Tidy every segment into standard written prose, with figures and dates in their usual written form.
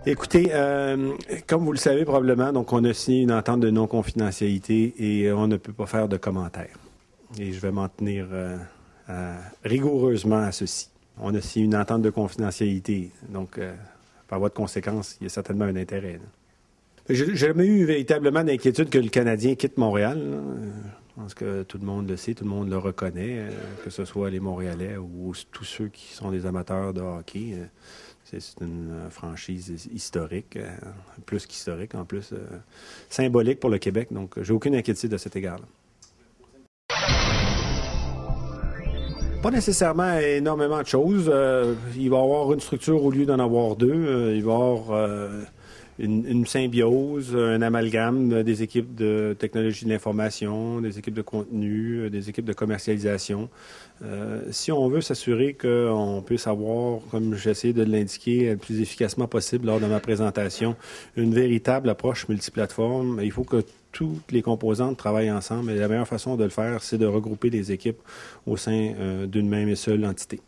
Écoutez, comme vous le savez probablement, donc on a signé une entente de non-confidentialité et on ne peut pas faire de commentaires. Et je vais m'en tenir rigoureusement à ceci. On a signé une entente de confidentialité, donc par voie de conséquence, il y a certainement un intérêt. J'ai jamais eu véritablement d'inquiétude que le Canadien quitte Montréal. Je pense que tout le monde le sait, tout le monde le reconnaît, que ce soit les Montréalais ou tous ceux qui sont des amateurs de hockey. C'est une franchise historique, plus qu'historique, en plus symbolique pour le Québec. Donc, j'ai aucune inquiétude à cet égard-là. Pas nécessairement énormément de choses. Il va y avoir une structure au lieu d'en avoir deux. Il va y avoir une symbiose, un amalgame des équipes de technologie de l'information, des équipes de contenu, des équipes de commercialisation. Si on veut s'assurer qu'on puisse avoir, comme j'essaie de l'indiquer le plus efficacement possible lors de ma présentation, une véritable approche multiplateforme, il faut que toutes les composantes travaillent ensemble. Et la meilleure façon de le faire, c'est de regrouper les équipes au sein d'une même et seule entité.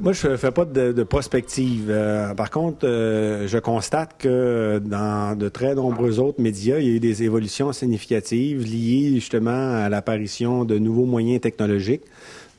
Moi, je ne fais pas de prospective. Par contre, je constate que dans de très nombreux autres médias, il y a eu des évolutions significatives liées justement à l'apparition de nouveaux moyens technologiques.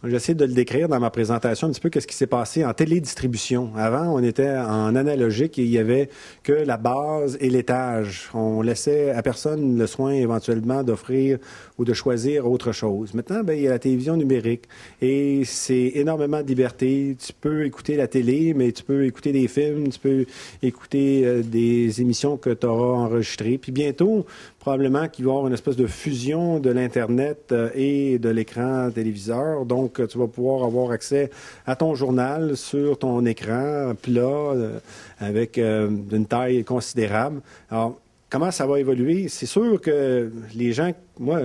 J'essaie de le décrire dans ma présentation un petit peu qu'est-ce qui s'est passé en télédistribution. Avant, on était en analogique et il y avait que la base et l'étage. On laissait à personne le soin éventuellement d'offrir ou de choisir autre chose. Maintenant, il y a la télévision numérique et c'est énormément de liberté. Tu peux écouter la télé, mais tu peux écouter des films, tu peux écouter des émissions que tu auras enregistrées. Puis bientôt, probablement qu'il va y avoir une espèce de fusion de l'Internet et de l'écran téléviseur. Donc, tu vas pouvoir avoir accès à ton journal sur ton écran plat avec une taille considérable. Alors, comment ça va évoluer? C'est sûr que les gens, moi,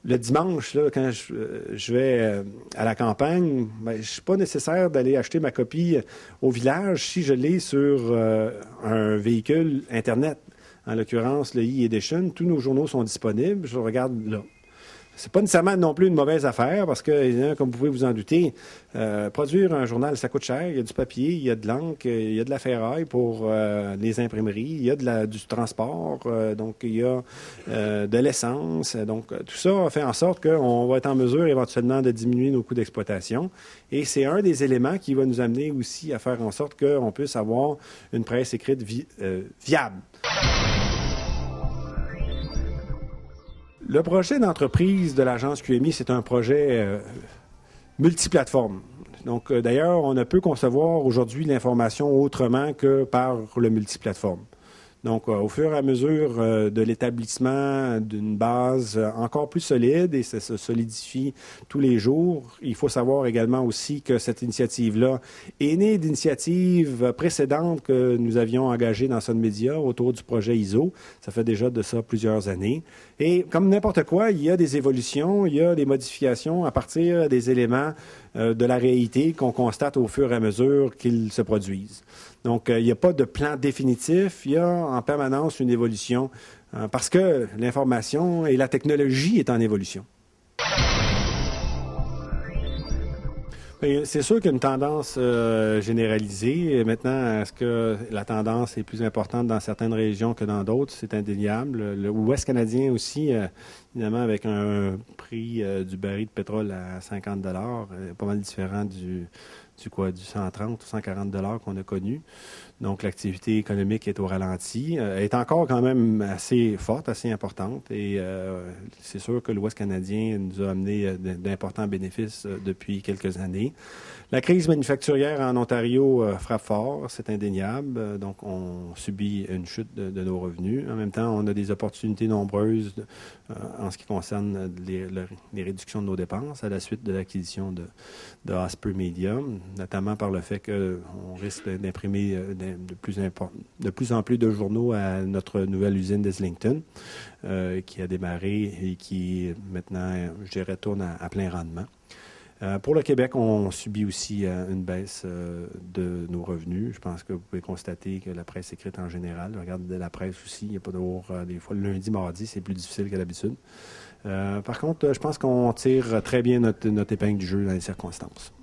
le dimanche, là, quand je vais à la campagne, je ne suis pas nécessaire d'aller acheter ma copie au village si je l'ai sur un véhicule Internet. En l'occurrence, le e-edition, tous nos journaux sont disponibles. Je regarde là. C'est pas nécessairement non plus une mauvaise affaire parce que, comme vous pouvez vous en douter, produire un journal, ça coûte cher. Il y a du papier, il y a de l'encre, il y a de la ferraille pour les imprimeries, il y a du transport, donc il y a de l'essence. Donc, tout ça fait en sorte qu'on va être en mesure éventuellement de diminuer nos coûts d'exploitation. Et c'est un des éléments qui va nous amener aussi à faire en sorte qu'on puisse avoir une presse écrite viable. Le projet d'entreprise de l'agence QMI, c'est un projet multiplateforme. Donc, d'ailleurs, on ne peut concevoir aujourd'hui l'information autrement que par le multiplateforme. Donc, au fur et à mesure de l'établissement d'une base encore plus solide, et ça se solidifie tous les jours, il faut savoir également aussi que cette initiative-là est née d'initiatives précédentes que nous avions engagées dans Sun Media autour du projet ISO. Ça fait déjà de ça plusieurs années. Et comme n'importe quoi, il y a des évolutions, il y a des modifications à partir des éléments de la réalité qu'on constate au fur et à mesure qu'ils se produisent. Donc, il n'y a pas de plan définitif, il y a en permanence une évolution parce que l'information et la technologie est en évolution. C'est sûr qu'il y a une tendance généralisée. Maintenant, est-ce que la tendance est plus importante dans certaines régions que dans d'autres? C'est indéniable. L'Ouest canadien aussi, évidemment, avec un prix du baril de pétrole à 50 $, pas mal différent du 130 ou 140 $ qu'on a connu. Donc, l'activité économique est au ralenti. Elle est encore quand même assez forte, assez importante. Et c'est sûr que l'Ouest canadien nous a amené d'importants bénéfices depuis quelques années. La crise manufacturière en Ontario frappe fort, c'est indéniable. Donc, on subit une chute de nos revenus. En même temps, on a des opportunités nombreuses en ce qui concerne les réductions de nos dépenses à la suite de l'acquisition de Osprey Media, notamment par le fait qu'on risque d'imprimer de plus en plus de journaux à notre nouvelle usine d'Islington, qui a démarré et qui maintenant, je dirais, tourne à plein rendement. Pour le Québec, on subit aussi une baisse de nos revenus. Je pense que vous pouvez constater que la presse écrite en général, regarde la presse aussi, il n'y a pas d'heure, des fois le lundi, mardi, c'est plus difficile qu'à l'habitude. Par contre, je pense qu'on tire très bien notre épingle du jeu dans les circonstances.